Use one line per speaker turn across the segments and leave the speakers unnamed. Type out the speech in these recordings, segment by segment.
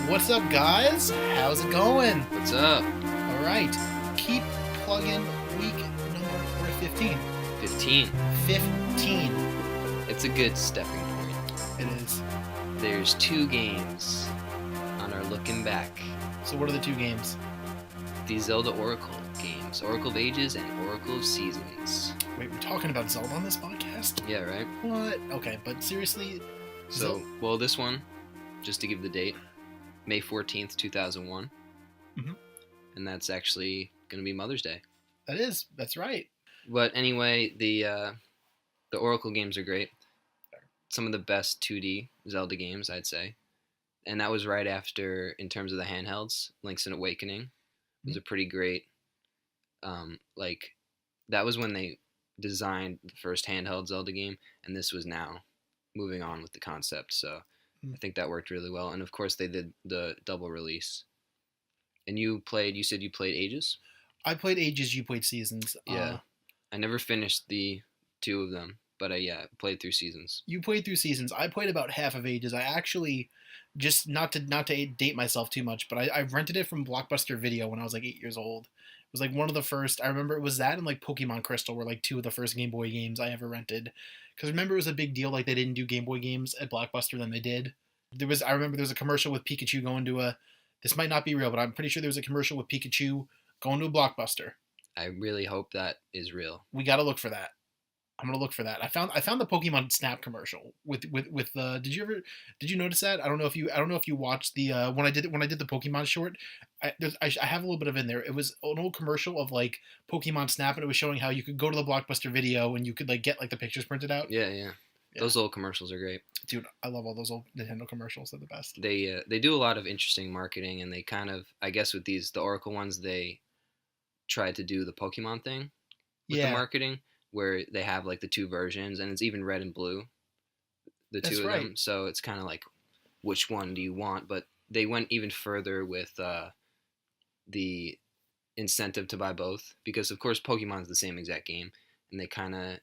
What's up, guys? How's it going?
What's up?
All right. Keep plugging week number, we're at 15.
15.
15.
It's a good stepping point.
It is.
There's 2 games on our looking back.
So what are the 2 games?
The Zelda Oracle games. Oracle of Ages and Oracle of Seasons.
Wait, we're talking about Zelda on this podcast?
Yeah, right?
What? Okay, but seriously?
Well, this one, just to give the date, May 14th, 2001.
Mm-hmm.
And that's actually going to be Mother's Day.
That is. That's right.
But anyway, the Oracle games are great. Some of the best 2D Zelda games, I'd say. And that was right after, in terms of the handhelds, Link's Awakening was a pretty great, that was when they designed the first handheld Zelda game, and this was now moving on with the concept, so I think that worked really well. And of course they did the double release. And you said you played Ages?
I played Ages, you played Seasons.
Yeah. I never finished the 2 of them, but I played through Seasons.
You played through Seasons. I played about half of Ages. I actually, just not to date myself too much, but I rented it from Blockbuster Video when I was like 8 years old. It was like one of the first. I remember it was that and like Pokemon Crystal were like 2 of the first Game Boy games I ever rented. Because remember it was a big deal. Like they didn't do Game Boy games at Blockbuster, then they did. I remember there was a commercial with Pikachu going to this might not be real, but I'm pretty sure there was a commercial with Pikachu going to a Blockbuster.
I really hope that is real.
We got to look for that. I'm gonna look for that. I found the Pokemon Snap commercial with did you notice that? I don't know if you watched the when I did the Pokemon short. I have a little bit of in there. It was an old commercial of like Pokemon Snap, and it was showing how you could go to the Blockbuster Video and you could like get like the pictures printed out.
Yeah. Those old commercials are great.
Dude, I love all those old Nintendo commercials. They're the best.
They do a lot of interesting marketing, and they kind of, I guess with the Oracle ones, they tried to do the Pokemon thing with the marketing, where they have like the 2 versions, and it's even red and blue, the
That's
2 of
right.
them. So it's kind of like, which one do you want? But they went even further with the incentive to buy both, because of course Pokemon's the same exact game, and they kind of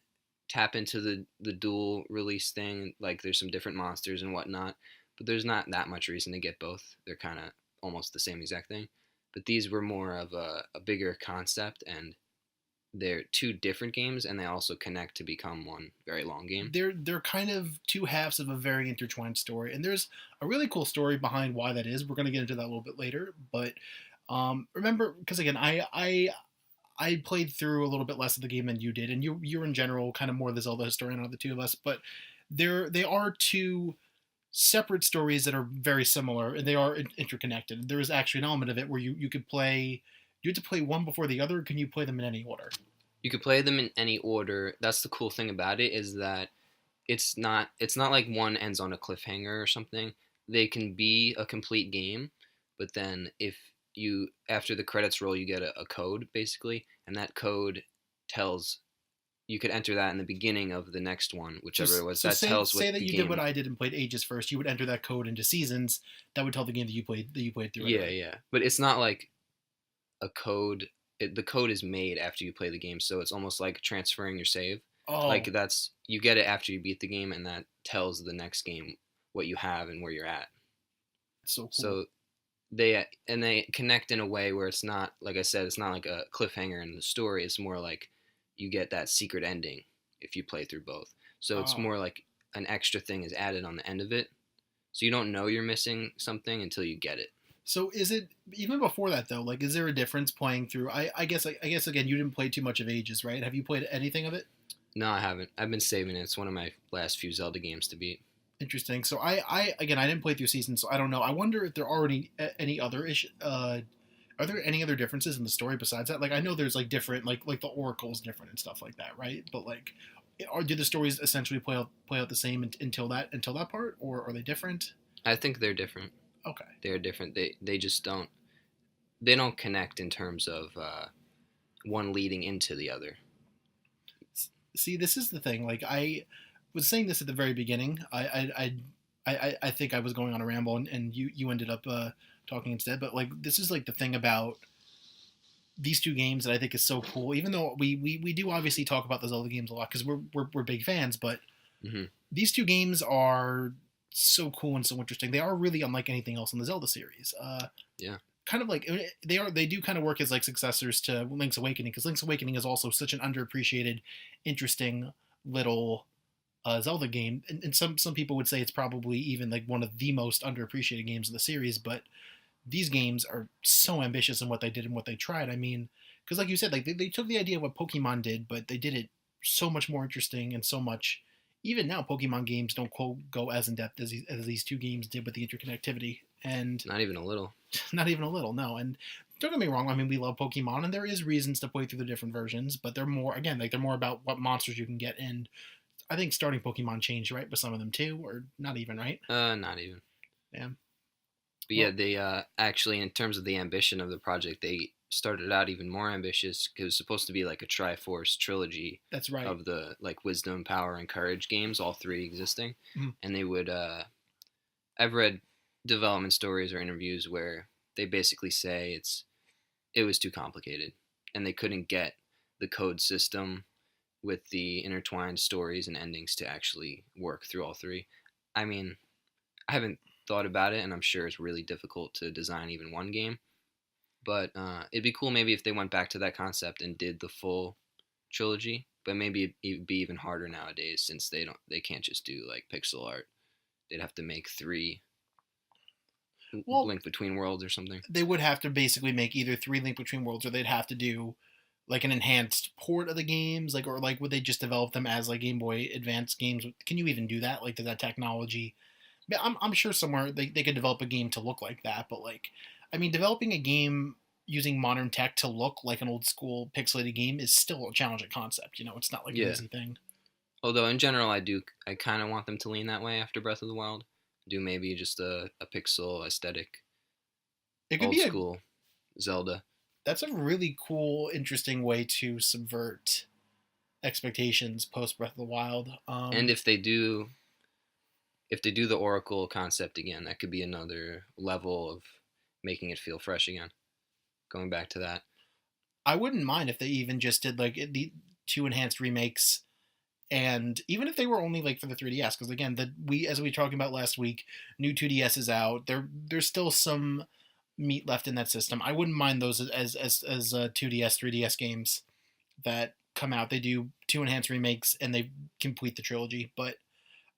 tap into the dual release thing. Like there's some different monsters and whatnot, but there's not that much reason to get both. They're kind of almost the same exact thing. But these were more of a bigger concept, and they're 2 different games, and they also connect to become one very long game.
They're kind of 2 halves of a very intertwined story, and there's a really cool story behind why that is. We're going to get into that a little bit later, but remember, because again, I played through a little bit less of the game than you did, and you're in general kind of more the Zelda historian out of the 2 of us, but they are 2 separate stories that are very similar, and they are interconnected. There is actually an element of it where you could play. You have to play one before the other, or can you play them in any order?
You could play them in any order. That's the cool thing about it, is that it's not like one ends on a cliffhanger or something. They can be a complete game, but then if you, after the credits roll, you get a code basically, and that code tells, you could enter that in the beginning of the next one, whichever it was.
So
that tells what
say that
the
you
game...
did what I did and played Ages first. You would enter that code into Seasons. That would tell the game that you played through.
Yeah. But it's not like a code. The code is made after you play the game, so it's almost like transferring your save.
Oh.
Like you get it after you beat the game, and that tells the next game what you have and where you're at.
So cool.
So they connect in a way where it's not, like I said, it's not like a cliffhanger in the story. It's more like you get that secret ending if you play through both. So it's more like an extra thing is added on the end of it. So you don't know you're missing something until you get it.
So is it, even before that though, like is there a difference playing through? I guess again, you didn't play too much of Ages, right? Have you played anything of it?
No, I haven't. I've been saving it. It's one of my last few Zelda games to beat.
Interesting. So I didn't play through Seasons, so I don't know. I wonder if there are any other are there any other differences in the story besides that? Like I know there's like different, like the Oracle's different and stuff like that, right? But like, do the stories essentially play out the same until that part, or are they different?
I think they're different.
Okay.
They're different. They just don't connect in terms of one leading into the other.
See, this is the thing. Like I was saying this at the very beginning. I think I was going on a ramble, and you ended up talking instead. But like this is like the thing about these 2 games that I think is so cool. Even though we do obviously talk about the Zelda games a lot because we're big fans, but these 2 games are so cool and so interesting. They are really unlike anything else in the Zelda series.
Yeah.
Kind of like they do kind of work as like successors to Link's Awakening, because Link's Awakening is also such an underappreciated, interesting little Zelda game, and some people would say it's probably even like one of the most underappreciated games in the series. But these games are so ambitious in what they did and what they tried. I mean, because like you said, like they took the idea of what Pokemon did, but they did it so much more interesting and so much. Even now, Pokemon games don't quote go as in depth as these two games did with the interconnectivity, and
Not even a little.
not even a little. No, and don't get me wrong. I mean, we love Pokemon, and there is reasons to play through the different versions, but they're more again like they're more about what monsters you can get. And I think starting Pokemon changed, right, with some of them too, or not even, right?
Not even.
Yeah.
But yeah,
Well,
they actually, in terms of the ambition of the project, they started out even more ambitious because it was supposed to be like a Triforce trilogy
that's right.
of the like Wisdom, Power, and Courage games, all three existing,
Mhm.
and they would. I've read development stories or interviews where they basically say it was too complicated, and they couldn't get the code system with the intertwined stories and endings to actually work through all three. I mean, I haven't thought about it, and I'm sure it's really difficult to design even one game. But it'd be cool maybe if they went back to that concept and did the full trilogy. But maybe it'd be even harder nowadays since they can't just do like pixel art. They'd have to make three
Well,
Link Between Worlds or something.
they would have to basically make either three Link Between Worlds, or they'd have to do like an enhanced port of the games, like or like would they just develop them as like Game Boy Advance games? Can you even do that? Like, does that technology? I'm sure somewhere they could develop a game to look like that, but like, I mean, developing a game using modern tech to look like an old school pixelated game is still a challenging concept. You know, it's not like an
Yeah.
easy thing.
Although in general, I kind of want them to lean that way after Breath of the Wild. Do maybe just a pixel aesthetic,
It could
old
be a
school Zelda.
That's a really cool, interesting way to subvert expectations post Breath of the Wild.
And if they do the Oracle concept again, that could be another level of making it feel fresh again. Going back to that.
I wouldn't mind if they even just did like the two enhanced remakes, and even if they were only like for the 3DS, because again, the we as we were talking about last week, new 2DS is out. There's still some meat left in that system. I wouldn't mind those as 2DS 3DS games that come out. They do two enhanced remakes and they complete the trilogy. But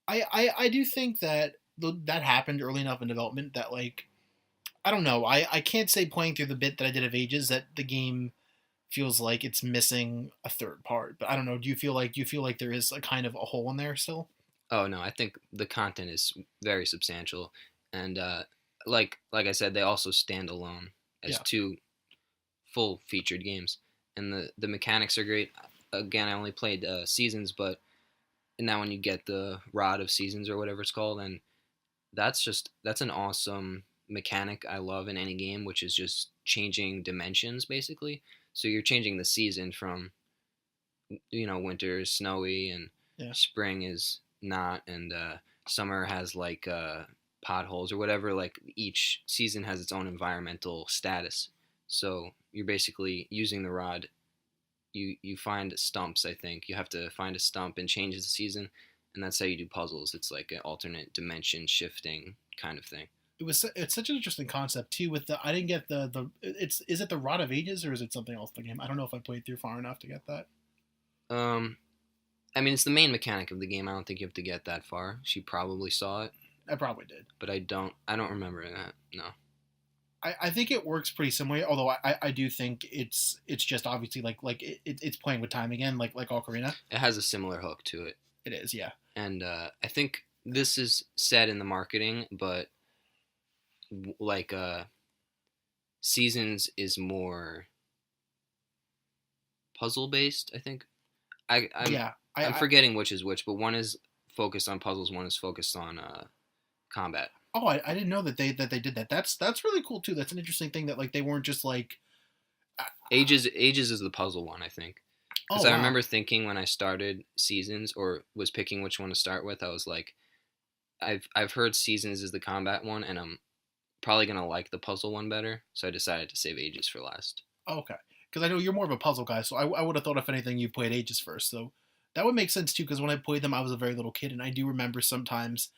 I do think that that happened early enough in development that like I don't know. I can't say playing through the bit that I did of Ages that the game feels like it's missing a third part. But I don't know. Do you feel like there is a kind of a hole in there still?
Oh no, I think the content is very substantial, and like I said, they also stand alone as
Yeah.
two full featured games, and the mechanics are great. Again, I only played Seasons, but now when you get the Rod of Seasons or whatever it's called, and that's an awesome mechanic I love in any game, which is just changing dimensions basically. So you're changing the season from winter is snowy and
Yeah.
spring is not, and summer has like potholes or whatever. Like each season has its own environmental status. So you're basically using the rod. You find stumps. I think you have to find a stump and change the season, and that's how you do puzzles. It's like an alternate dimension shifting kind of thing.
It's such an interesting concept too. With the I didn't get the it's is it the Rod of Ages or is it something else in the game? I don't know if I played through far enough to get that.
Um, I mean, it's the main mechanic of the game. I don't think you have to get that far. She probably saw it,
I probably did.
but I don't remember that. No.
I think it works pretty similarly. Although I do think it's just obviously like it's playing with time again, like Ocarina.
It has a similar hook to it.
It is, yeah.
And I think this is said in the marketing, but like Seasons is more puzzle based. I think I I'm
Yeah.
I'm forgetting which is which, but one is focused on puzzles, one is focused on combat.
I didn't know that they did that. That's really cool too. That's an interesting thing that like they weren't just like uh,
Ages is the puzzle one, I think. Because
oh
I
wow.
remember thinking when I started Seasons or was picking which one to start with, I was like, I've heard Seasons is the combat one, and I'm probably gonna like the puzzle one better, so I decided to save Ages for last.
Oh, okay. Because I know you're more of a puzzle guy, so I would have thought if anything you played Ages first. So that would make sense too. Because when I played them, I was a very little kid, and I do remember sometimes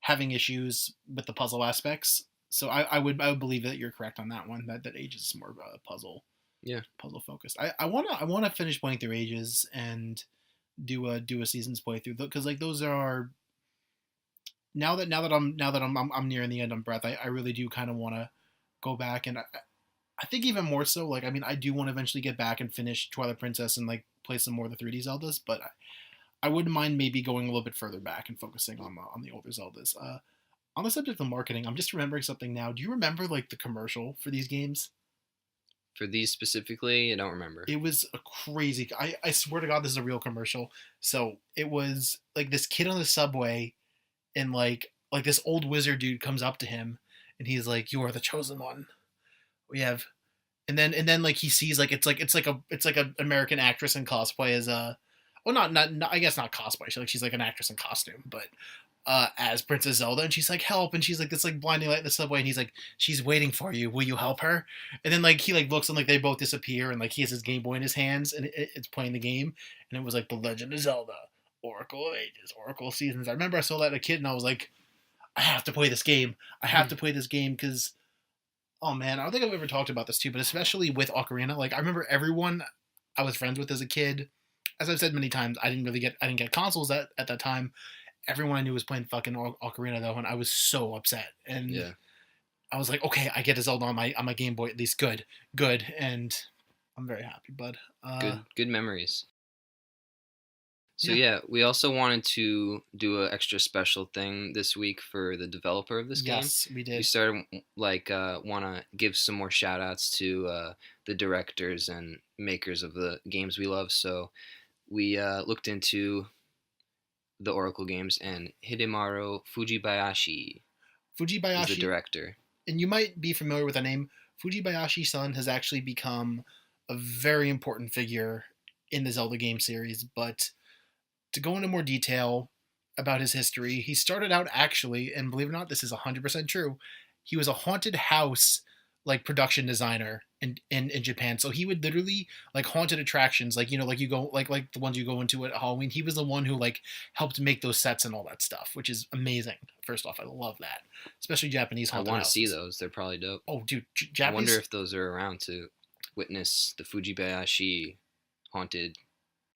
having issues with the puzzle aspects. So I would believe that you're correct on that one. That Ages is more of a
Yeah.
puzzle focused. I wanna finish playing through Ages and do a seasons playthrough because like those are now that I'm nearing the end on Breath. I really do kind of want to go back and I think even more so. Like I mean I do want to eventually get back and finish Twilight Princess and like play some more of the 3D Zeldas, but I wouldn't mind maybe going a little bit further back and focusing on the older Zeldas. On the subject of marketing, I'm just remembering something now. Do you remember like the commercial for these games?
For these specifically, I don't remember.
It was a crazy. I swear to God, this is a real commercial. So it was like this kid on the subway, and like this old wizard dude comes up to him, and he's like, "You are the chosen one. We have." And then like he sees like it's like a American actress in cosplay as a well not I guess not cosplay. She's like an actress in costume, but as Princess Zelda, and she's like, help, and she's like this like blinding light in the subway, and he's like, she's waiting for you, will you help her? And then like he like looks and like they both disappear, and like he has his Game Boy in his hands, and it's playing the game, and it was like The Legend of Zelda, Oracle of Ages, Oracle of Seasons. I remember I saw that as a kid, and I was like, I have to play this game. I have to play this game because oh man, I don't think I've ever talked about this too, but especially with Ocarina, like I remember everyone I was friends with as a kid. As I've said many times, I didn't get consoles at that time. Everyone I knew was playing fucking Ocarina though, and I was so upset. And
Yeah.
I was like, okay, I get a Zelda on my Game Boy at least. Good, and I'm very happy, bud.
Good memories. So
Yeah.
yeah, we also wanted to do an extra special thing this week for the developer of this game.
Yes, we
We
did.
started like want to give some more shout outs to the directors and makers of the games we love. So we looked into the Oracle games, and Hidemaru Fujibayashi is the
Fujibayashi,
director.
and you might be familiar with the name. Fujibayashi-san has actually become a very important figure in the Zelda game series, but to go into more detail about his history, he started out actually, and believe it or not, this is 100% true. He was a haunted house like production designer in Japan. So he would literally like haunted attractions, like you know, like you go like the ones you go into at Halloween. He was the one who like helped make those sets and all that stuff, which is amazing. First off, I love that, especially Japanese
I
haunted
want to see
houses.
those. They're probably dope.
Oh, dude,
I wonder
Japanese.
if those are around to witness the Fujibayashi haunted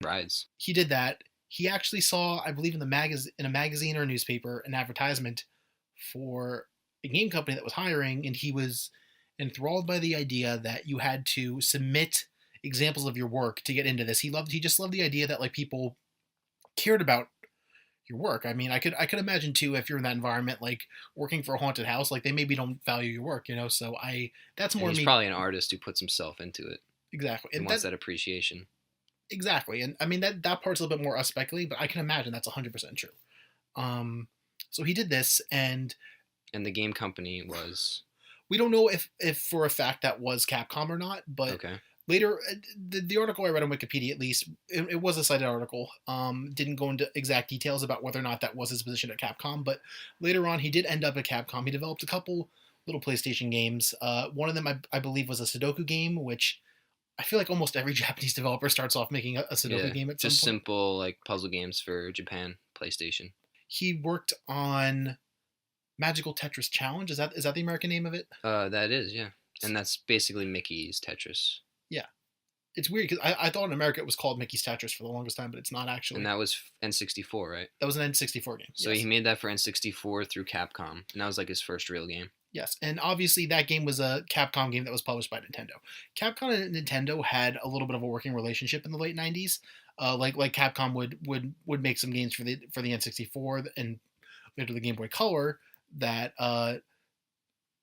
rides.
He did that. He actually saw, I believe, in a magazine or a newspaper, an advertisement for a game company that was hiring, and he was enthralled by the idea that you had to submit examples of your work to get into this. He just loved the idea that like people cared about your work. I mean, I could imagine too if you're in that environment, like working for a haunted house, like they maybe don't value your work, you know. So I that's
And
more
he's
me
probably an artist who puts himself into it.
exactly,
He
and
wants that appreciation.
exactly, and I mean that part's a little bit more us speculating, but I can imagine that's 100% true. Um, so he did this, and
And the game company was
we don't know if for a fact that was Capcom or not, but
okay.
later the article I read on Wikipedia, at least it was a cited article, didn't go into exact details about whether or not that was his position at Capcom, but later on he did end up at Capcom. He developed a couple little PlayStation games. One of them I believe was a Sudoku game, which I feel like almost every Japanese developer starts off making a Sudoku
Yeah,
game at some
just
point.
simple like puzzle games for Japan PlayStation.
He worked on Magical Tetris Challenge. Is that the American name of it?
That is, yeah, and that's basically Mickey's Tetris,
Yeah, it's weird because I thought in America it was called Mickey's Tetris for the longest time, but it's not
and
actually.
that was N64, right?
That was an N64 game.
So
Yes.
he made that for N64 through Capcom, and that was like his first real game.
Yes, and obviously that game was a Capcom game that was published by Nintendo. Capcom and Nintendo had a little bit of a working relationship in the late '90s. Like Capcom would make some games for the N64 and later the Game Boy Color that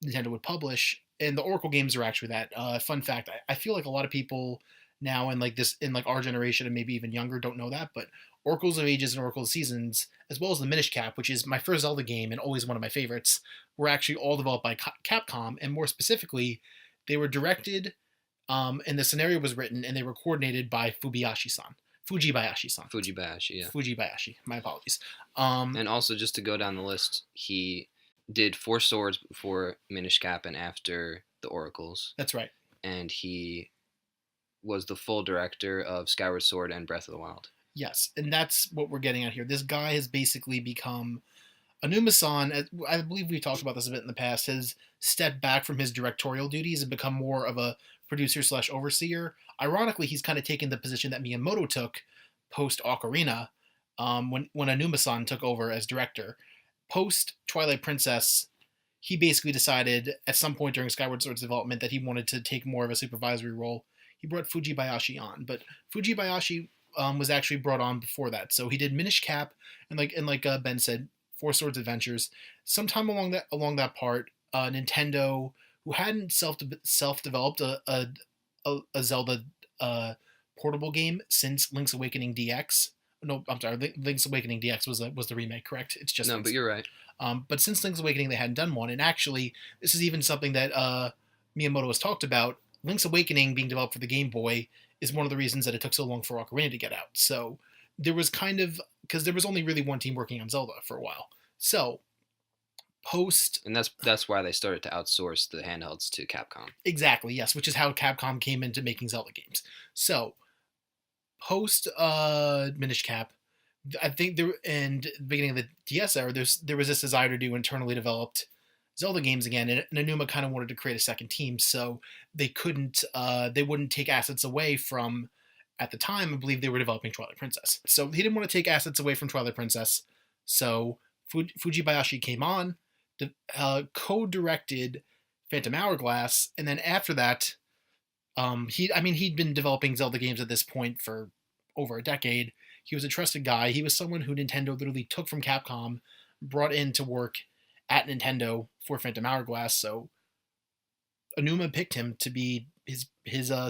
Nintendo would publish, and the Oracle games are actually that. Fun fact: I feel like a lot of people now in like this in like our generation and maybe even younger don't know that, but Oracles of Ages and Oracle of Seasons, as well as the Minish Cap, which is my first Zelda game and always one of my favorites, were actually all developed by Capcom, and more specifically, they were directed, and the scenario was written and they were coordinated by Fujibayashi-san.
Fujibayashi, yeah.
Fujibayashi. My apologies.
And also, just to go down the list, he did Four Swords before Minish Cap and after the Oracles,
That's right.
and he was the full director of Skyward Sword and Breath of the Wild.
Yes, and that's what we're getting at here. This guy has basically become Anuma-san, I believe we talked about this a bit in the past, has stepped back from his directorial duties and become more of a producer slash overseer. Ironically, he's kind of taken the position that Miyamoto took post Ocarina, when Anuma-san took over as director. Post Twilight Princess, he basically decided at some point during Skyward Sword's development that he wanted to take more of a supervisory role. He brought Fujibayashi on, but Fujibayashi was actually brought on before that. So he did Minish Cap and like Ben said, Four Swords Adventures. Sometime along that part, Nintendo, who hadn't self developed a Zelda portable game since Link's Awakening DX. No, I'm sorry. Link's Awakening DX was the remake, correct? It's just
No, but you're right.
but since Link's Awakening, they hadn't done one, and actually, this is even something that Miyamoto has talked about. Link's Awakening being developed for the Game Boy is one of the reasons that it took so long for Ocarina to get out. So there was kind of because there was only really one team working on Zelda for a while. So post
And that's why they started to outsource the handhelds to Capcom.
exactly yes, which is how Capcom came into making Zelda games. So post Minish Cap, I think there and the beginning of the DS era, there was this desire to do internally developed Zelda games again, and Nanuma kind of wanted to create a second team, so they wouldn't take assets away from. At the time, I believe they were developing Twilight Princess, so he didn't want to take assets away from Twilight Princess. So Fujibayashi came on, co-directed Phantom Hourglass, and then after that, he'd been developing Zelda games at this point for over a decade. He was a trusted guy. He was someone who Nintendo literally took from Capcom, brought in to work at Nintendo for Phantom Hourglass. So Anuma picked him to be his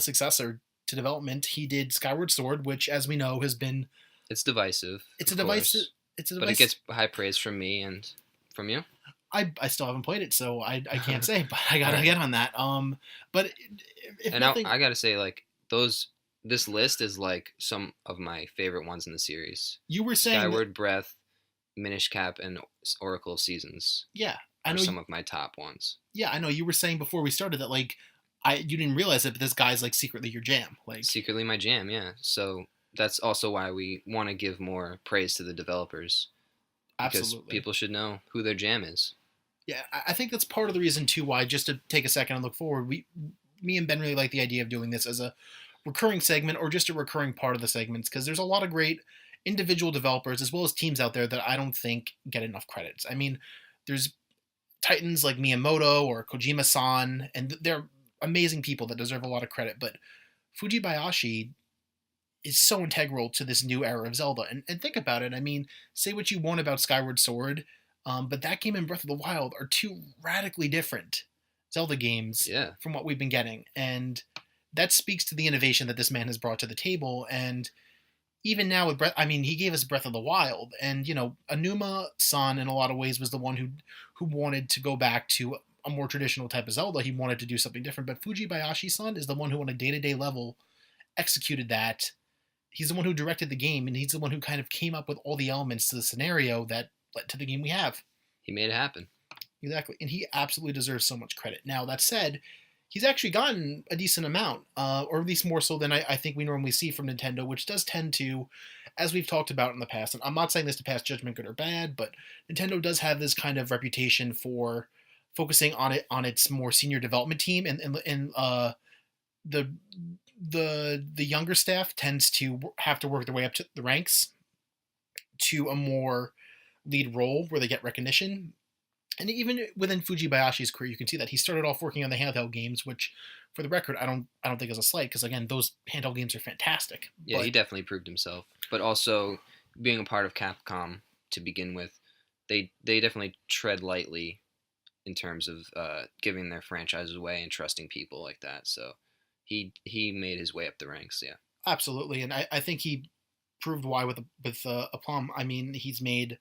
successor to development. He did Skyward Sword, which, as we know, has been
It's divisive.
it's a
Of
device.
course,
It's a
but it
device.
gets high praise from me and from you.
I still haven't played it, so I can't say, but I
All
gotta
right.
get on that. But if
And now
nothing,
I gotta say, like those, this list is like some of my favorite ones in the series.
you were saying that,
Skyward Breath, Minish Cap, and Oracle of Seasons
yeah, I
are
know.
some of my top ones.
Yeah, I know. You were saying before we started that like you didn't realize it, but this guy's like secretly your jam. Like
Secretly my jam, yeah. So that's also why we want to give more praise to the developers because
absolutely.
people should know who their jam is.
Yeah, I think that's part of the reason too why. Just to take a second and look forward, me and Ben really like the idea of doing this as a recurring segment or just a recurring part of the segments because there's a lot of great individual developers as well as teams out there that I don't think get enough credits. I mean, there's titans like Miyamoto or Kojima-san, and they're amazing people that deserve a lot of credit. But Fujibayashi is so integral to this new era of Zelda. And think about it. I mean, say what you want about Skyward Sword, but that game and Breath of the Wild are two radically different Zelda games
Yeah,
from what we've been getting. And that speaks to the innovation that this man has brought to the table. And even now with Breath, I mean, he gave us Breath of the Wild, and Anuma-san in a lot of ways was the one who wanted to go back to a more traditional type of Zelda. He wanted to do something different, but Fujibayashi-san is the one who, on a day-to-day level, executed that. He's the one who directed the game, and he's the one who kind of came up with all the elements to the scenario that led to the game we have.
he made it happen.
Exactly, and he absolutely deserves so much credit. Now that said, he's actually gotten a decent amount, or at least more so than I think we normally see from Nintendo, which does tend to, as we've talked about in the past. And I'm not saying this to pass judgment, good or bad, but Nintendo does have this kind of reputation for focusing on its more senior development team, and the the younger staff tends to have to work their way up to the ranks to a more lead role where they get recognition. And even within Fujibayashi's career, you can see that he started off working on the handheld games, which, for the record, I don't think is a slight because again, those handheld games are fantastic.
Yeah, he
But
definitely proved himself. But also being a part of Capcom to begin with, they definitely tread lightly in terms of giving their franchises away and trusting people like that. So he made his way up the ranks. Yeah,
absolutely, and I think he proved why with aplomb. I mean, he's made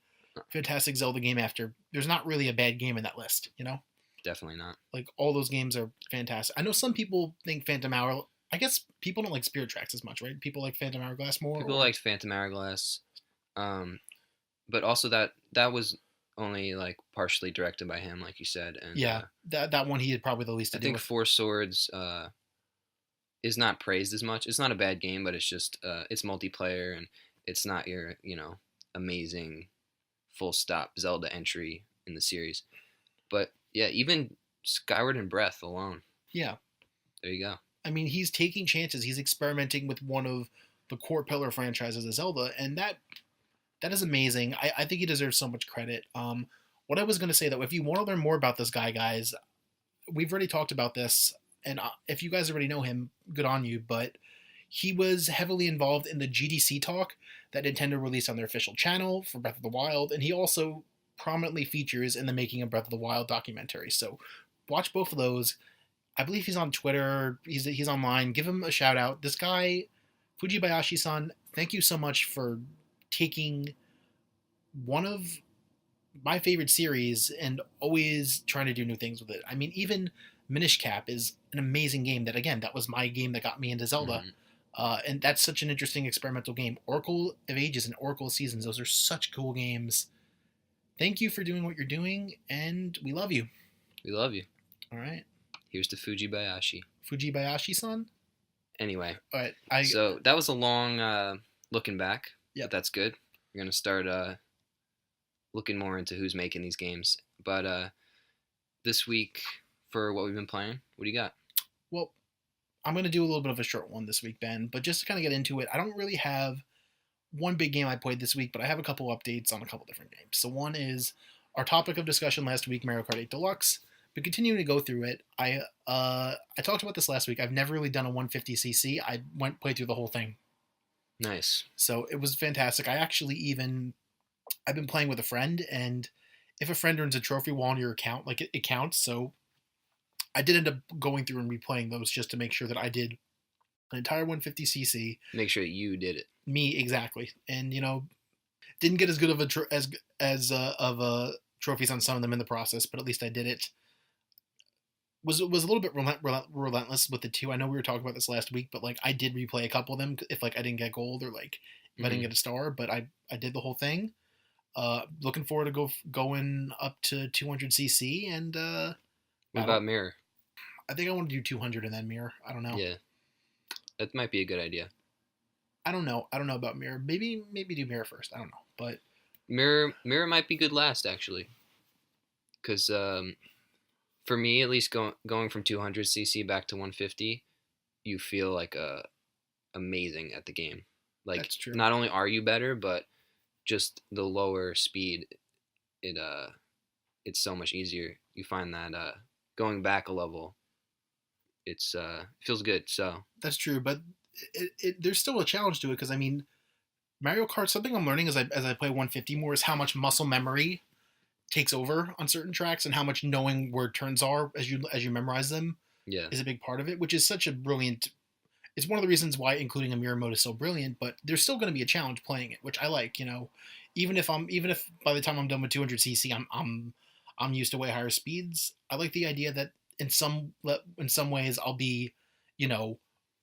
fantastic Zelda game after. There's not really a bad game in that list, you know.
definitely not.
Like all those games are fantastic. I know some people think Phantom Hour. I guess people don't like Spirit Tracks as much, right? People like Phantom Hourglass more.
People liked Phantom Hourglass, um, but also that was only like partially directed by him, like you said. And
Yeah, that one he had probably the least
I
to do
think
with.
Four Swords is not praised as much. It's not a bad game, but it's just it's multiplayer and it's not your amazing full stop Zelda entry in the series. But yeah, even Skyward and Breath alone.
Yeah.
There you go.
I mean, he's taking chances. He's experimenting with one of the core pillar franchises of Zelda, and that is amazing. I think he deserves so much credit. What I was going to say, though, if you want to learn more about this guy, guys, we've already talked about this, and if you guys already know him, good on you, but he was heavily involved in the GDC talk that Nintendo released on their official channel for Breath of the Wild, and he also prominently features in the Making of Breath of the Wild documentary. So watch both of those. I believe he's on Twitter. He's online. Give him a shout out. This guy, Fujibayashi-san, thank you so much for taking one of my favorite series and always trying to do new things with it. I mean, even Minish Cap is an amazing game that, again, that was my game that got me into Zelda.
Mm-hmm.
And that's such an interesting experimental game. Oracle of Ages and Oracle of Seasons, those are such cool games. Thank you for doing what you're doing, and we love you.
We love you.
All right.
Here's to Fujibayashi.
Fujibayashi-san?
Anyway,
all right.
So that was a long looking back.
Yeah,
but that's good. We're gonna start looking more into who's making these games. But this week, for what we've been playing, what do you got?
Well, I'm gonna do a little bit of a short one this week, Ben. But just to kind of get into it, I don't really have one big game I played this week, but I have a couple updates on a couple different games. So one is our topic of discussion last week, Mario Kart 8 Deluxe. But continuing to go through it, I talked about this last week. I've never really done a 150cc. I played through the whole thing.
Nice.
So it was fantastic. I've been playing with a friend, and if a friend earns a trophy while on your account, like it counts. So I did end up going through and replaying those just to make sure that I did an entire 150cc.
Make sure you did it.
Me, exactly. And didn't get as good of a trophies on some of them in the process, but at least I did it. Was a little bit relentless with the two. I know we were talking about this last week, but like I did replay a couple of them if like I didn't get gold or like if I didn't get a star, but I did the whole thing. Looking forward to going up to 200cc and
what about Mirror?
I think I want to do 200 and then Mirror. I don't know.
Yeah, that might be a good idea.
I don't know about Mirror. Maybe do Mirror first. I don't know, but
Mirror might be good last actually, because for me at least, going from 200cc back to 150, you feel like amazing at the game. Like
that's true.
Not only are you better, but just the lower speed, it's so much easier. You find that going back a level, it's feels good. So
that's true, but there's still a challenge to it because I mean, Mario Kart. Something I'm learning as I play 150 more is how much muscle memory takes over on certain tracks and how much knowing where turns are as you memorize them is a big part of it, which is such a brilliant. It's one of the reasons why including a mirror mode is so brilliant, but there's still going to be a challenge playing it, which I like. Even if by the time I'm done with 200cc, I'm used to way higher speeds. I like the idea that in some ways I'll be,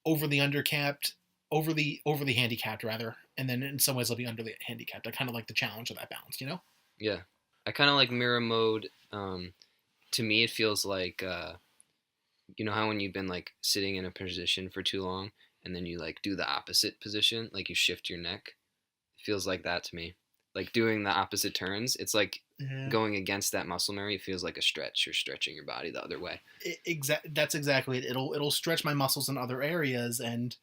overly undercapped, overly handicapped rather, and then in some ways I'll be underly handicapped. I kind of like the challenge of that balance,
Yeah, I kind of like mirror mode. To me, it feels like how when you've been like sitting in a position for too long, and then you like do the opposite position, like you shift your neck. It feels like that to me. Like doing the opposite turns, it's like going against that muscle memory. It feels like a stretch. You're stretching your body the other way.
That's exactly it. It'll stretch my muscles in other areas, and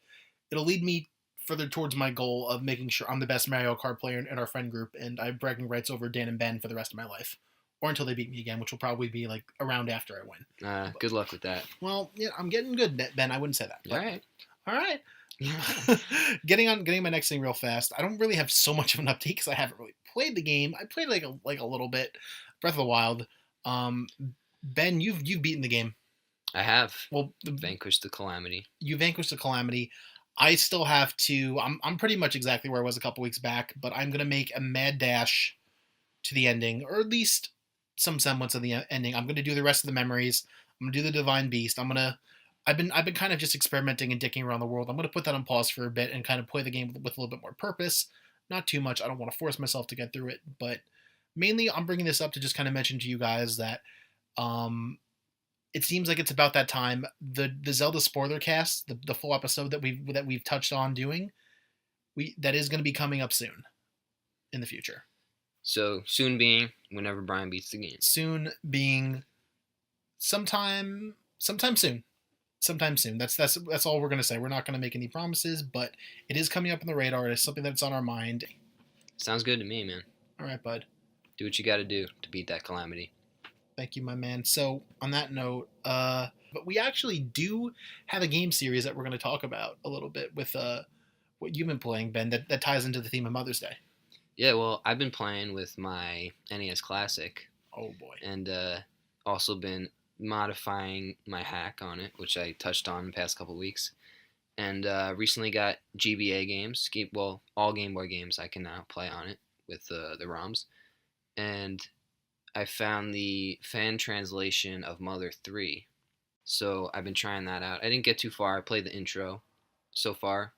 it'll lead me further towards my goal of making sure I'm the best Mario Kart player in our friend group, and I have bragging rights over Dan and Ben for the rest of my life, or until they beat me again, which will probably be like around after I win.
Good luck with that.
Well, yeah, I'm getting good, Ben. I wouldn't say that.
But,
all right. getting my next thing real fast. I don't really have so much of an update because I haven't really played the game. I played like a little bit, Breath of the Wild. Ben, you've beaten the game.
I have.
Well,
vanquished the calamity.
You vanquished the calamity. I still have to. I'm pretty much exactly where I was a couple weeks back, but I'm gonna make a mad dash to the ending, or at least some semblance of the ending. I'm gonna do the rest of the memories. I'm gonna do the Divine Beast. I've been kind of just experimenting and dicking around the world. I'm gonna put that on pause for a bit and kind of play the game with a little bit more purpose. Not too much. I don't want to force myself to get through it, but mainly I'm bringing this up to just kind of mention to you guys that it seems like it's about that time. The Zelda spoiler cast, the full episode that we've touched on doing, that is going to be coming up soon in the future.
So soon being whenever Brian beats the game.
Soon being sometime soon. Sometime soon. That's all we're gonna say. We're not gonna make any promises, but it is coming up on the radar. It's something that's on our mind.
Sounds good to me, man.
All right, bud.
Do what you got to do to beat that calamity.
Thank you, my man. So on that note, but we actually do have a game series that we're going to talk about a little bit with what you've been playing, Ben. That ties into the theme of Mother's Day.
Yeah, well, I've been playing with my NES Classic
Oh boy.
and also been modifying my hack on it, which I touched on the past couple weeks. And recently got GBA games. Well, all Game Boy games I can now play on it with the ROMs. And I found the fan translation of Mother 3. So I've been trying that out. I didn't get too far. I played the intro so far.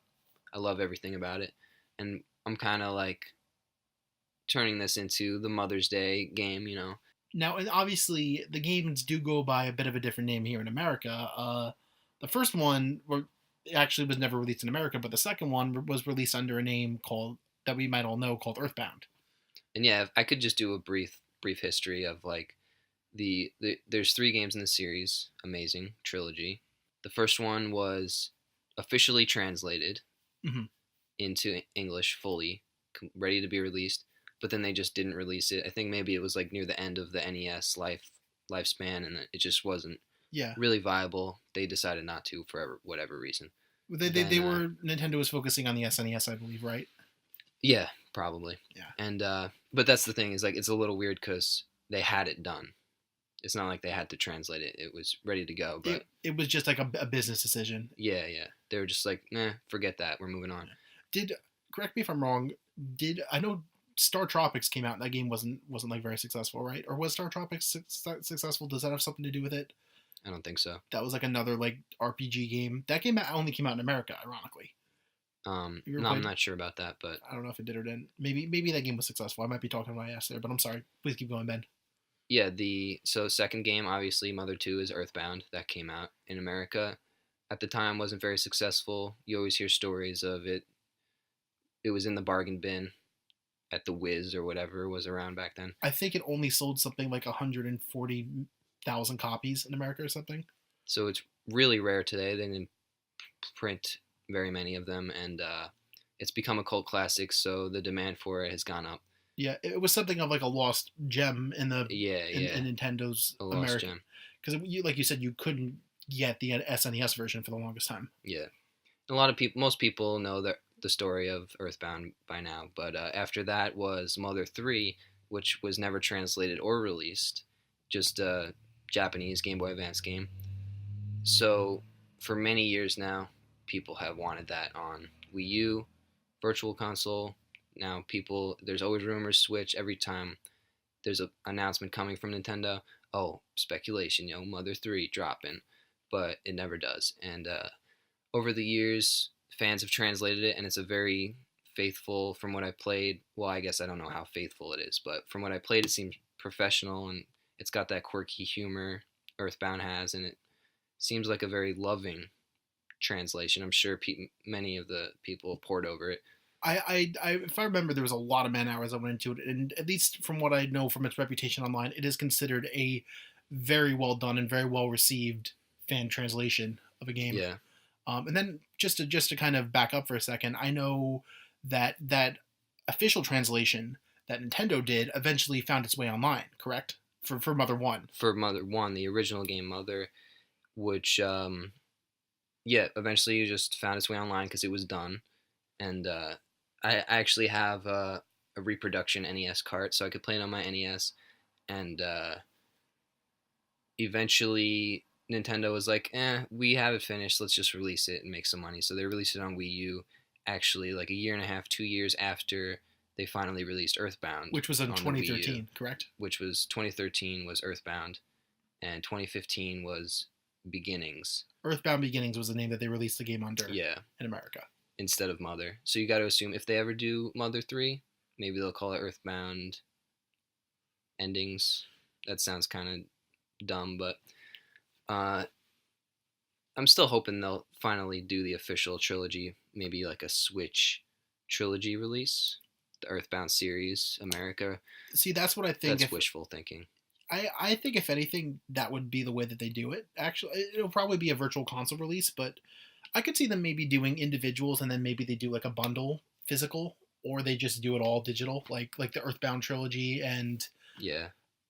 I love everything about it. And I'm kind of like turning this into the Mother's Day game, you know.
Now, and obviously, the games do go by a bit of a different name here in America. The first one actually was never released in America, but the second one was released under a name called that we might all know called Earthbound.
And yeah, if I could just do a brief history of like there's 3 games in the series, amazing trilogy. The first one was officially translated
Mm-hmm.
into English fully, ready to be released, but then they just didn't release it. I think maybe it was like near the end of the NES lifespan, and it just wasn't
Yeah.
really viable. They decided not to for whatever reason.
They were Nintendo was focusing on the SNES, I believe, right?
Yeah, probably.
Yeah.
And but that's the thing is like it's a little weird because they had it done. It's not like they had to translate it. It was ready to go. But
it was just like a business decision.
yeah, they were just like, nah, forget that. We're moving on.
Correct me if I'm wrong? I know Star Tropics came out and that game wasn't like very successful, right? Or was Star Tropics successful? Does that have something to do with it?
I don't think so.
That was like another like RPG game. That game only came out in America, ironically.
No, I'm not sure about that, but
I don't know if it did or didn't. Maybe that game was successful. I might be talking my ass there, but I'm sorry. Please keep going, Ben.
yeah, so second game obviously Mother 2 is Earthbound that came out in America. At the time wasn't very successful. You always hear stories of it. It was in the bargain bin at the Wiz or whatever was around back then.
I think it only sold something like 140,000 copies in America or something.
So it's really rare today. They didn't print very many of them, and it's become a cult classic. So the demand for it has gone up.
Yeah, it was something of like a lost gem in the
Yeah,
in Nintendo's
a lost
America,
gem.
because like you said, you couldn't get the SNES version for the longest time.
Yeah, a lot of people, most people know the story of Earthbound by now, but after that was Mother 3, which was never translated or released, just a Japanese Game Boy Advance game. So for many years now, people have wanted that on Wii U, Virtual Console. Now there's always rumors Switch every time there's an announcement coming from Nintendo. Oh, speculation, Mother 3 dropping, but it never does. And over the years, fans have translated it, and it's a very faithful, from what I played. Well, I guess I don't know how faithful it is, but from what I played, it seems professional, and it's got that quirky humor Earthbound has, and it seems like a very loving translation. I'm sure many of the people poured over it.
If I remember, there was a lot of man hours I went into it, and at least from what I know from its reputation online, it is considered a very well done and very well received fan translation of a game.
Yeah.
And then just to kind of back up for a second, I know that official translation that Nintendo did eventually found its way online, correct? For Mother 1.
For Mother 1, the original game Mother, which eventually just found its way online because it was done. And I actually have a reproduction NES cart, so I could play it on my NES. And eventually, Nintendo was like, we have it finished. Let's just release it and make some money. So they released it on Wii U, actually, like a year and a half, 2 years after they finally released Earthbound.
Which was in 2013, correct?
Which was 2013 was Earthbound, and 2015 was Beginnings.
Earthbound Beginnings was the name that they released the game under.
Yeah.
In America.
Instead of Mother. So you got to assume if they ever do Mother 3, maybe they'll call it Earthbound Endings. That sounds kind of dumb, but I'm still hoping they'll finally do the official trilogy, maybe like a Switch trilogy release. the Earthbound series, America.
See, that's what I think.
That's
If
wishful thinking.
I think if anything, that would be the way that they do it. Actually, it'll probably be a virtual console release, but I could see them maybe doing individuals, and then maybe they do like a bundle physical, or they just do it all digital, like the Earthbound trilogy and
Yeah,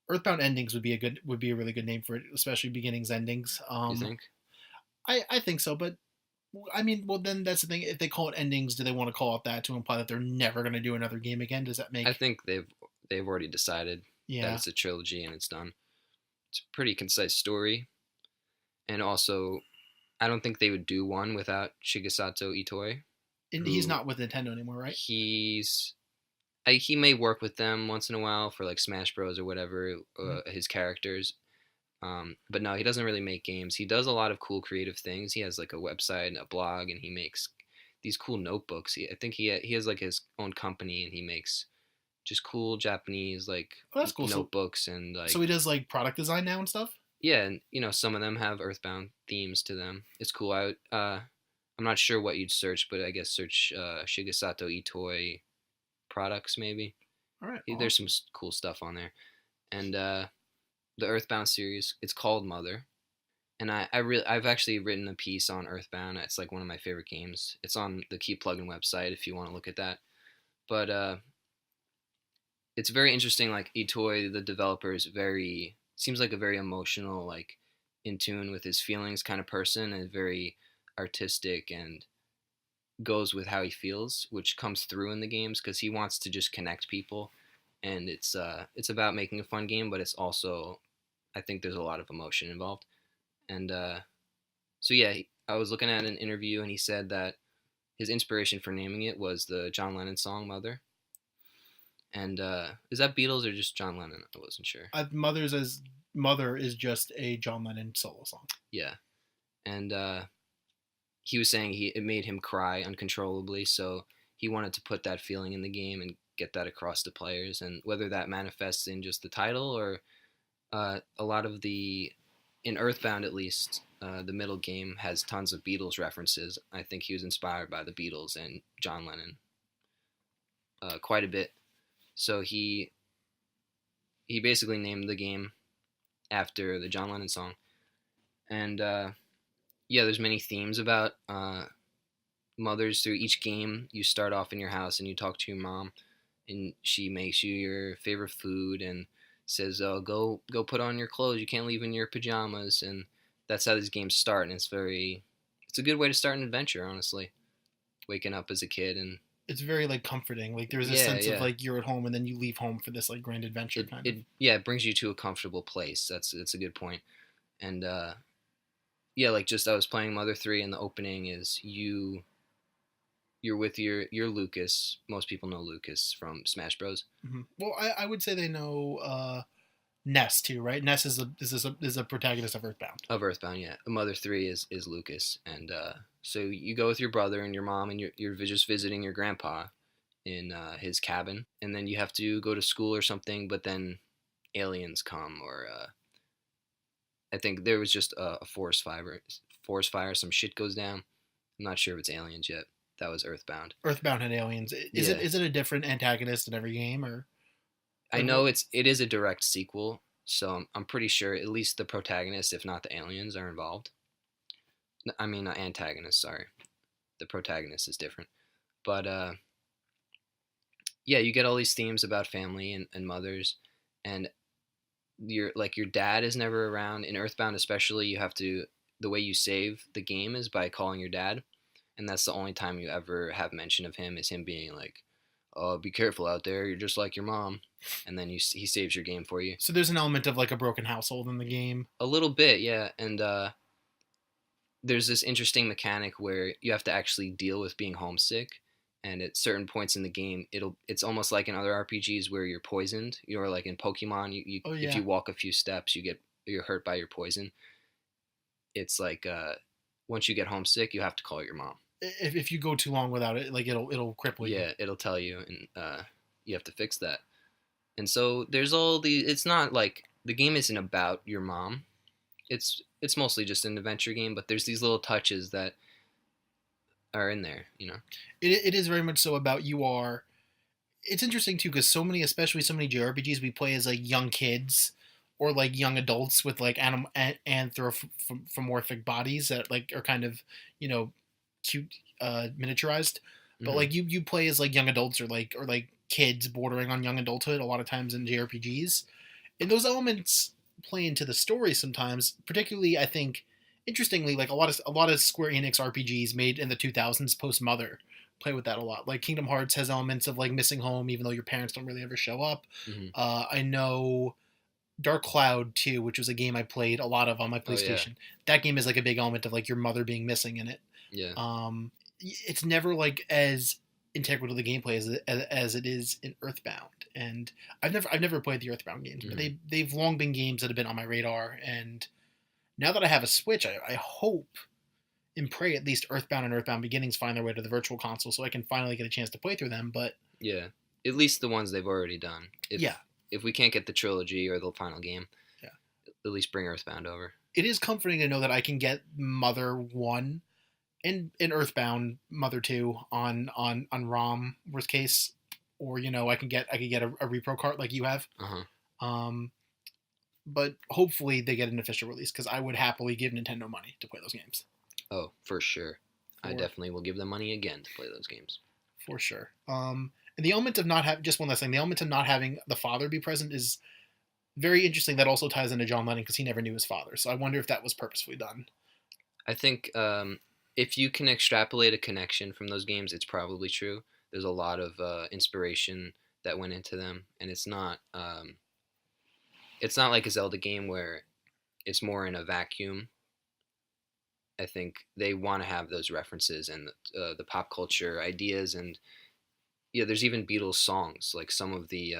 Earthbound Endings would be a really good name for it, especially beginnings endings.
you think?
I think so, but I mean, well, then that's the thing. If they call it endings, do they want to call it that to imply that they're never going to do another game again? Does that
I
make?
think they've already decided that
Yeah,
it's a trilogy and it's done. It's a pretty concise story, and also I don't think they would do one without Shigesato Itoi,
and he's
who
not with Nintendo anymore, right?
he's he may work with them once in a while for like Smash Bros or whatever,
Mm-hmm.
his characters. But no, he doesn't really make games. He does a lot of cool creative things. He has like a website and a blog, and he makes these cool notebooks. I think he has like his own company, and he makes just cool Japanese like
Oh, that's cool.
notebooks and
So
like
he does like product design now and stuff.
yeah, and some of them have Earthbound themes to them. It's cool. I'm not sure what you'd search, but I guess search Shigesato Itoi products maybe.
All right,
There's
awesome.
some cool stuff on there, and the Earthbound series. It's called Mother, and I've actually written a piece on Earthbound. It's like one of my favorite games. It's on the Key Pluggin website if you want to look at that. But it's very interesting. Like Itoi, the developer, is very seems like a very emotional, like in tune with his feelings kind of person, and very artistic and goes with how he feels, which comes through in the games because he wants to just connect people, and it's about making a fun game, but it's also I think there's a lot of emotion involved, and so yeah, I was looking at an interview and he said that his inspiration for naming it was the John Lennon song "Mother." And is that Beatles or just John Lennon? I wasn't sure.
Mother is just a John Lennon solo song.
Yeah, and he was saying it made him cry uncontrollably, so he wanted to put that feeling in the game and get that across to players. And whether that manifests in just the title or a lot of in Earthbound at least, the middle game has tons of Beatles references. I think he was inspired by the Beatles and John Lennon quite a bit. So he basically named the game after the John Lennon song, and yeah, there's many themes about mothers through each game. You start off in your house and you talk to your mom, and she makes you your favorite food and says, "Oh, go put on your clothes. You can't leave in your pajamas." And that's how these games start. And it's a good way to start an adventure, honestly. Waking up as a kid and
It's very like comforting. Like there's a
yeah,
sense of
yeah.
like you're at home and then you leave home for this like grand adventure kind of.
It brings you to a comfortable place. That's a good point. And yeah, like just I was playing Mother 3 and the opening is you're with your Lucas. Most people know Lucas from Smash Bros.
Mm-hmm. Well, I would say they know Ness too, right? Ness is a protagonist of Earthbound.
Of Earthbound, yeah. Mother 3 is Lucas, and so you go with your brother and your mom, and you're just visiting your grandpa in his cabin, and then you have to go to school or something. But then aliens come, or I think there was just a forest fire, some shit goes down. I'm not sure if it's aliens yet. That was Earthbound.
Earthbound had aliens.
Yeah,
Is it a different antagonist in every game
I
or
know it is a direct sequel, so I'm pretty sure at least the protagonist, if not the aliens, are involved. I mean, not antagonist. Sorry, the protagonist is different. But yeah, you get all these themes about family and mothers, and your dad is never around in Earthbound. Especially, you have to the way you save the game is by calling your dad, and that's the only time you ever have mention of him is him being like, "Oh, be careful out there. You're just like your mom," and then he saves your game for you.
so there's an element of like a broken household in the game.
A little bit, yeah, and there's this interesting mechanic where you have to actually deal with being homesick, and at certain points in the game it's almost like in other RPGs where you're poisoned. You're like in Pokemon,
Oh
if
yeah.
you walk a few steps you're hurt by your poison. It's like once you get homesick you have to call your mom.
If you go too long without it, like it'll cripple you.
Yeah, it'll tell you, and you have to fix that. And so there's all the it's not like the game isn't about your mom. It's mostly just an adventure game, but there's these little touches that are in there.
It is very much so about you are it's interesting too because so many, especially so many JRPGs, we play as like young kids or like young adults with like anthropomorphic bodies that like are kind of you know cute, miniaturized. But
Hmm.
like you play as like young adults or like kids bordering on young adulthood a lot of times in JRPGs, and those elements play into the story sometimes. Particularly, I think, interestingly, like a lot of Square Enix RPGs made in the 2000s post Mother play with that a lot. Like Kingdom Hearts has elements of like missing home, even though your parents don't really ever show up.
Hmm.
I know Dark Cloud 2, which was a game I played a lot of on my
Oh yeah,
PlayStation. That game is like a big element of like your mother being missing in it.
yeah.
Um, it's never like as integral to the gameplay as it is in Earthbound. And I've never played the Earthbound games, but
Hmm.
they've long been games that have been on my radar. And now that I have a Switch, I hope and pray at least Earthbound and Earthbound Beginnings find their way to the Virtual Console so I can finally get a chance to play through them. But
Yeah, at least the ones they've already done.
yeah,
If we can't get the trilogy or the final game,
yeah,
at least bring Earthbound over.
it is comforting to know that I can get Mother One in Earthbound Mother 2 on ROM worst case, or I could get a repro cart like you have.
Uh huh.
Um, but hopefully they get an official release because I would happily give Nintendo money to play those games
Oh, for sure. I
for
definitely will give them money again to play those games.
for sure. And the element of not having, just one last thing, the element of not having the father be present is very interesting. That also ties into John Lennon because he never knew his father. So I wonder if that was purposefully done.
I think if you can extrapolate a connection from those games, it's probably true. There's a lot of inspiration that went into them, and it's not like a Zelda game where it's more in a vacuum. I think they want to have those references and the pop culture ideas, and yeah, there's even Beatles songs. Like some of the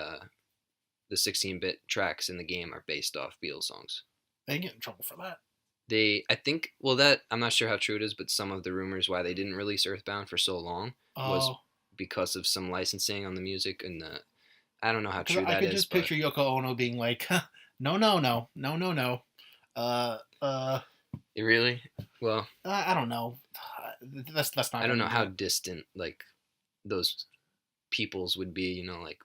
16-bit tracks in the game are based off Beatles songs.
They get in trouble for that.
I think, well, that I'm not sure how true it is, but some of the rumors why they didn't release Earthbound for so long was
Oh,
because of some licensing on the music, and I don't know how
because
true
I
that
could
is,
just
but
picture Yoko Ono being like, no, no, no, no, no, no. Uh, uh,
it really, well,
I don't know. That's not
I don't
gonna
know
do
how
it.
distant like those peoples would be, like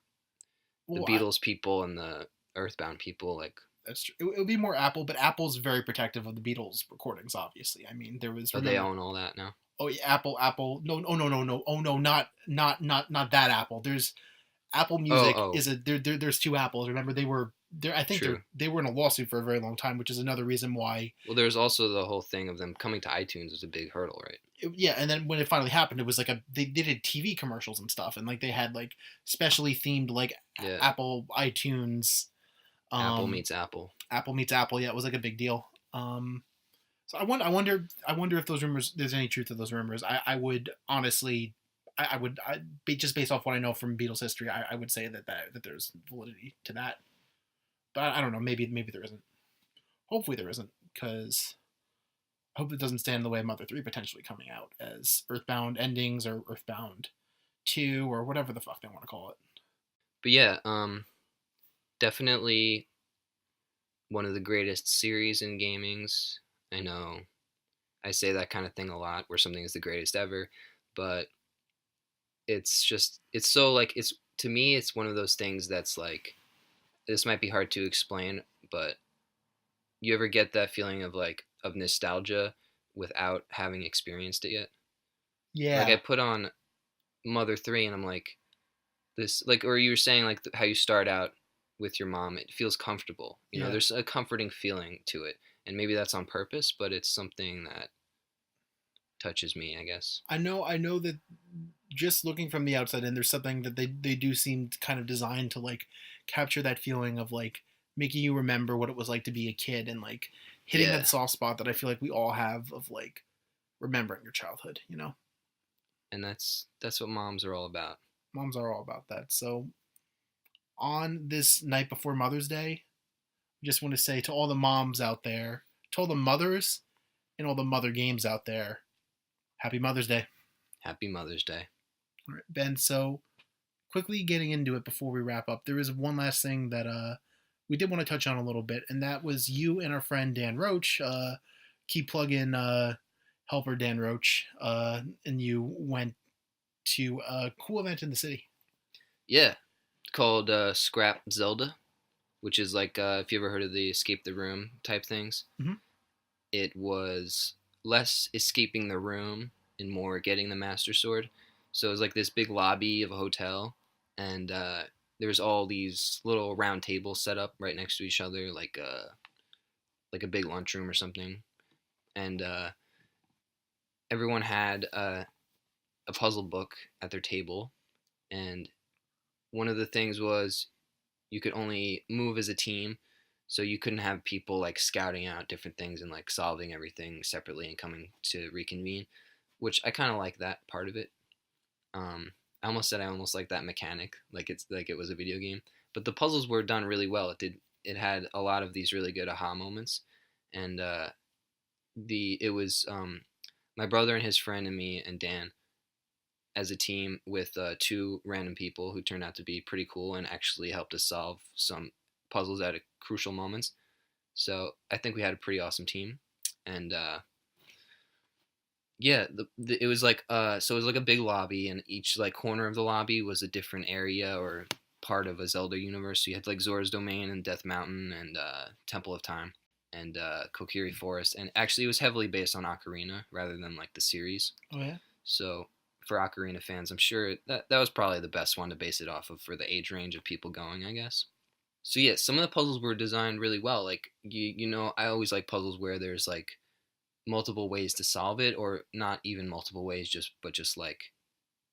the
Well,
Beatles people and the Earthbound people, like,
that's true. It would be more Apple, but Apple's very protective of the Beatles recordings. Obviously, I mean, there was
oh, they
remember.
own all that now.
Oh yeah, Apple. No, oh no, no, no. Oh no, not that Apple. There's Apple
Oh,
Music
oh,
is a there's two Apples. Remember they were there. I think
true.
they were in a lawsuit for a very long time, which is another reason why.
Well, there's also the whole thing of them coming to iTunes is a big hurdle, right?
Yeah, and then when it finally happened, it was like they did TV commercials and stuff, and like they had like specially themed like
Yeah,
Apple iTunes,
Apple
um,
meets Apple.
Apple meets Apple. Yeah, it was like a big deal. So I wonder if those rumors, there's any truth to those rumors. I would honestly, just based off what I know from Beatles history, I would say that there's validity to that. But I don't know. Maybe there isn't. Hopefully there isn't, because I hope it doesn't stand in the way of Mother 3 potentially coming out as Earthbound Endings or Earthbound 2 or whatever the fuck they want to call it.
But yeah, definitely one of the greatest series in gamings. I know I say that kind of thing a lot, where something is the greatest ever, but it's so like it's to me it's one of those things that's like this might be hard to explain, but you ever get that feeling of like of nostalgia without having experienced it yet? Like I
Yeah,
put on Mother 3 and I'm like this like or you were saying like how you start out with your mom, it feels comfortable.
yeah.
There's a comforting feeling to it. And maybe that's on purpose, but it's something that touches me, I guess.
I know that just looking from the outside in, there's something that they do seem kind of designed to like capture that feeling of like making you remember what it was like to be a kid and like hitting that
Yeah.
soft spot that I feel like we all have of like remembering your childhood.
And that's what moms are all about.
Moms are all about that. So on this night before Mother's Day, I just want to say to all the moms out there, to all the mothers and all the mother games out there, happy Mother's Day.
Happy Mother's Day.
All right, Ben, so quickly getting into it before we wrap up, there is one last thing that we did want to touch on a little bit, and that was you and our friend Dan Roach, key plug-in helper Dan Roach, and you went to a cool event in the city.
Yeah, called Scrap Zelda, which is like if you ever heard of the escape the room type things.
Hmm.
It was less escaping the room and more getting the Master Sword. So it was like this big lobby of a hotel, and there was all these little round tables set up right next to each other, like a big lunchroom or something. And everyone had a puzzle book at their table, and one of the things was you could only move as a team, so you couldn't have people like scouting out different things and like solving everything separately and coming to reconvene, which I kind of like that part of it. I almost said I almost like that mechanic, like it's like it was a video game, but the puzzles were done really well. It had a lot of these really good aha moments, and the it was my brother and his friend and me and Dan as a team with two random people who turned out to be pretty cool and actually helped us solve some puzzles at crucial moments. So I think we had a pretty awesome team, and yeah, it was like so it was like a big lobby, and each like corner of the lobby was a different area or part of a Zelda universe. So you had like Zora's Domain and Death Mountain and Temple of Time and Kokiri Forest, and actually it was heavily based on Ocarina rather than like the series.
Oh yeah.
So for Ocarina fans, I'm sure that was probably the best one to base it off of for the age range of people going, I guess. So yeah, some of the puzzles were designed really well. Like I always like puzzles where there's like multiple ways to solve it, or not even multiple ways, just like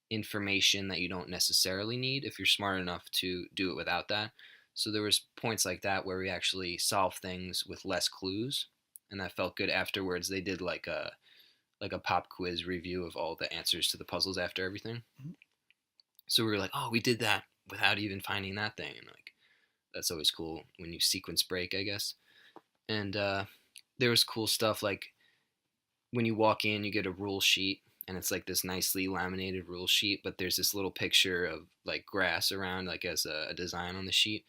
information that you don't necessarily need if you're smart enough to do it without that. So there was points like that where we actually solved things with less clues, and that felt good afterwards. They did like a pop quiz review of all the answers to the puzzles after everything.
Mhm.
So we were like, oh, we did that without even finding that thing, and like that's always cool when you sequence break, I guess. And there was cool stuff like when you walk in, you get a rule sheet, and it's like this nicely laminated rule sheet, but there's this little picture of like grass around, like as a design on the sheet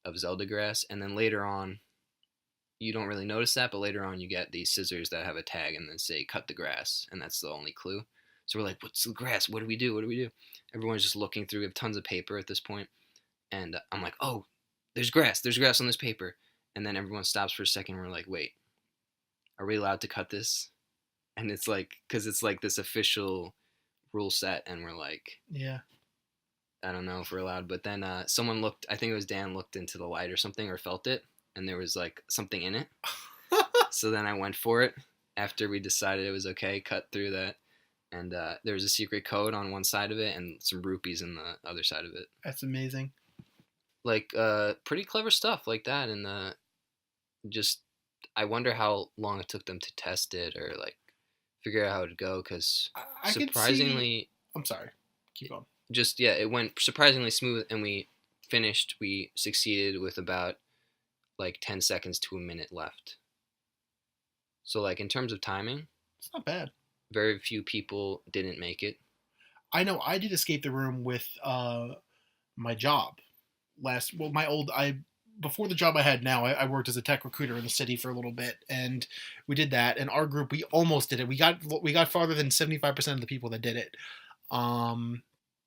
of Zelda grass. And then later on, you don't really notice that, but later on, you get these scissors that have a tag and then say cut the grass, and that's the only clue. So we're like, what's the grass? What do we do? What do we do? Everyone's just looking through. We have tons of paper at this point, and I'm like, oh, there's grass. There's grass on this paper. And then everyone stops for a second. And we're like, wait, are we allowed to cut this? And it's like, because it's like this official rule set, and we're like,
Yeah.
I don't know if we're allowed. But then someone looked, I think it was Dan, looked into the light or something, or felt it, and there was like something in it. So then I went for it after we decided it was okay, cut through that. And there was a secret code on one side of it and some rupees in the other side of it.
That's amazing.
Like pretty clever stuff like that. And just, I wonder how long it took them to test it or like figure out how it would go, because
I could see.
surprisingly,
I'm sorry. Keep going.
just yeah, it went surprisingly smooth, and we succeeded with about like 10 seconds to a minute left. So like in terms of timing,
It's not bad.
very few people didn't make it.
I know I did escape the room with my job last. Well, my old I before the job I had now, I worked as a tech recruiter in the city for a little bit, and we did that. And our group, we almost did it. We got farther than 75% of the people that did it. Um,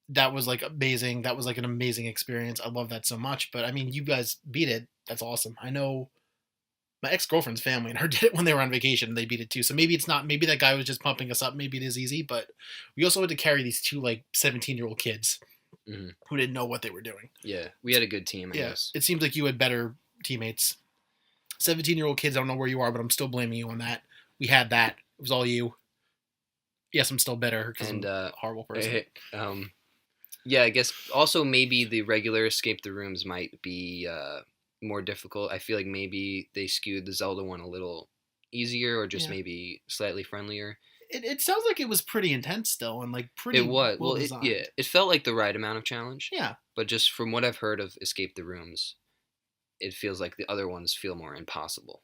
that was like amazing. That was like an amazing experience. I love that so much. But I mean, you guys beat it. That's awesome. I know my ex girlfriend's family and her did it when they were on vacation and they beat it too. So maybe it's not. Maybe that guy was just pumping us up. Maybe it is easy. But we also had to carry these two like 17-year-old kids
Hmm.
who didn't know what they were doing.
Yeah, we had a good team, I
Yeah,
guess.
it seems like you had better teammates. 17-year-old kids, I don't know where you are, but I'm still blaming you on that. We had that. It was all you. Yes, I'm still bitter because I'm
And
a horrible person.
yeah, I guess also maybe the regular escape the rooms might be more difficult. I feel like maybe they skewed the Zelda one a little easier, or just
Yeah.
maybe slightly friendlier.
It sounds like it was pretty intense still and like
It
pretty
was
well
well,
designed.
it felt like the right amount of challenge,
Yeah.
but just from what I've heard of escape the rooms, it feels like the other ones feel more impossible.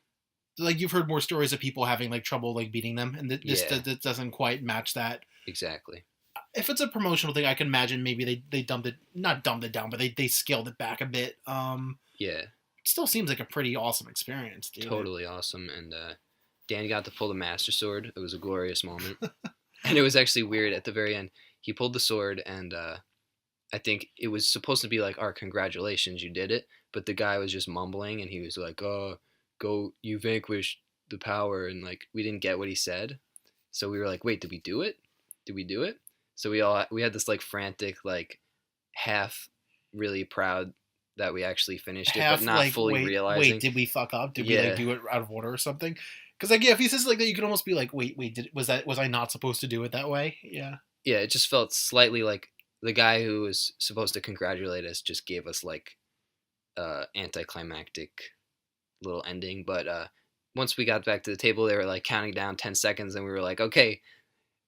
Like you've heard more stories of people having like trouble like beating them, and
Yeah,
this doesn't quite match that.
exactly.
If it's a promotional thing, I can imagine maybe they dumbed it, not dumbed it down, but they scaled it back a bit.
Yeah,
It still seems like a pretty awesome experience, dude.
totally awesome. And Dan got to pull the Master Sword. It was a glorious moment. And it was actually weird at the very end. He pulled the sword, and I think it was supposed to be like, "Our congratulations, you did it," but the guy was just mumbling, and he was like, "Oh, go, you vanquished the power," and like we didn't get what he said, so we were like, "Wait, did we do it? Did we do it?" So we had this like frantic like half really proud that we actually finished it, but
Half
not
like,
fully
wait,
realizing.
did we fuck up? Did we like
Yeah,
do it out of order or something? Because like, yeah, if he says it like that, you can almost be like, wait, was I not supposed to do it that way? Yeah.
yeah, it just felt slightly like the guy who was supposed to congratulate us just gave us like anticlimactic little ending. But once we got back to the table, they were like counting down 10 seconds, and we were like, okay,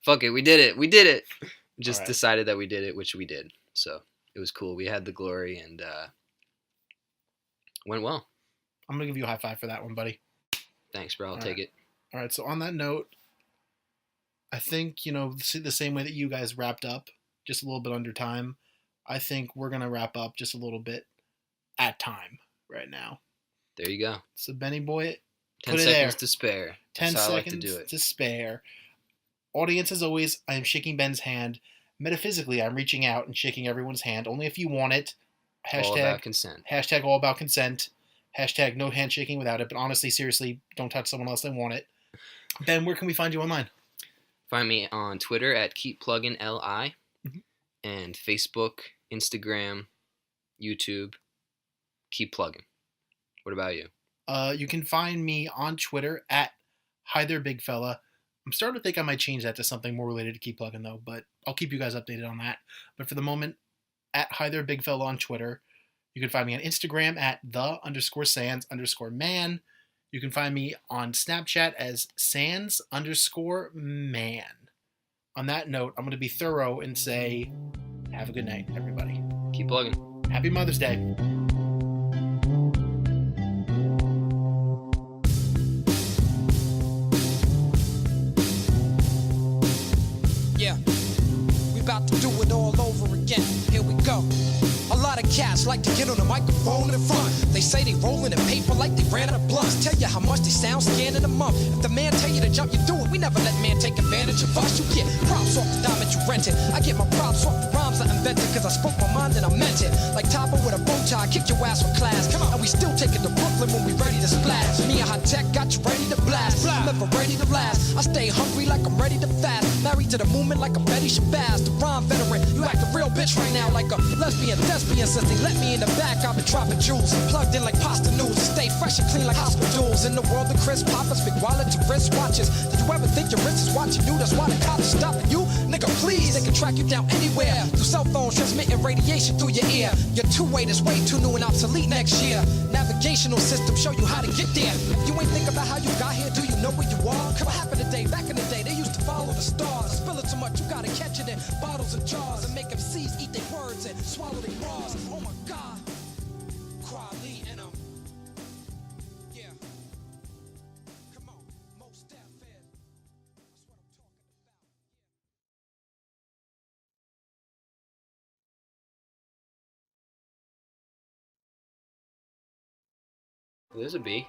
fuck it, we did it, we did it.
All
Just
right.
decided that we did it, which we did. So it was cool. We had the glory, and went well.
I'm gonna give you a high five for that one, buddy.
Thanks, bro. I'll
All
take
right.
it.
All right. So on that note, I think the same way that you guys wrapped up, just a little bit under time. I think we're gonna wrap up just a little bit at time right now.
There you go.
So Benny boy,
Ten
put it
seconds
there.
to spare. That's
10
how I like to do
seconds
it.
to spare. Audience, as always, I am shaking Ben's hand. Metaphysically, I'm reaching out and shaking everyone's hand. Only if you want it.
All about
Hashtag,
consent.
hashtag all about consent. Hashtag no handshaking without it. But honestly, seriously, don't touch someone unless they want it. Ben, where can we find you online?
Find me on Twitter at keeppluggin.li
Mhm.
and Facebook, Instagram, YouTube. Keep plugging. What about you?
You can find me on Twitter at Hi There Big Fella. I'm starting to think I might change that to something more related to Keep Plugging though, but I'll keep you guys updated on that. But for the moment, at Hi There Big Fella on Twitter. You can find me on Instagram at the_sans_man. You can find me on Snapchat as sans_man. On that note, I'm going to be thorough and say, have a good night, everybody.
Keep plugging.
Happy Mother's Day.
Yeah, we about to do it all over again. Here we go. A lot of cats like to get on the microphone in front. They say they rolling in paper like they ran out of blunts. Tell you how much they sound scanning a month. If the man tell you to jump, you do it. We never let man take advantage of us. You get props off the diamond you rented. I get my props off the rhymes I invented. Cause I spoke my mind and I meant it. Like Topper with a bow tie, kick your ass for class. Come on. And we still take it to Brooklyn when we ready to splash. Me and High Tech got you ready to blast. I'm ever ready to last. I stay hungry like I'm ready to fast. Married to the movement like I'm Betty Shabazz. The rhyme veteran. You act a real bitch right now like a lesbian thespian. Since they let me in the back, I've been dropping jewels. Plugged in like pasta noodles. Stay fresh and clean like hospitals. In the world of Chris Poppers, big wallet to wrist watches. Did you ever think your wrist is watching you? That's why the cops are stopping you. Nigga, please, they can track you down anywhere. Through cell phones, transmitting radiation through your ear. Your two-way is way too new and obsolete next year. Navigational system show you how to get there. If you ain't think about how you got here, do you know where you are? What happened today? Back in the day, they used to follow the stars. Spill it too much, you gotta catch it in bottles and jars. And make MCs eat their words and swallow their bars. Oh my God. Quality in 'em. Yeah. Come on, most deaf fed. That's what I'm talking about.
There's a bee.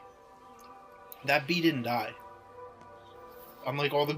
That bee didn't die. Unlike all the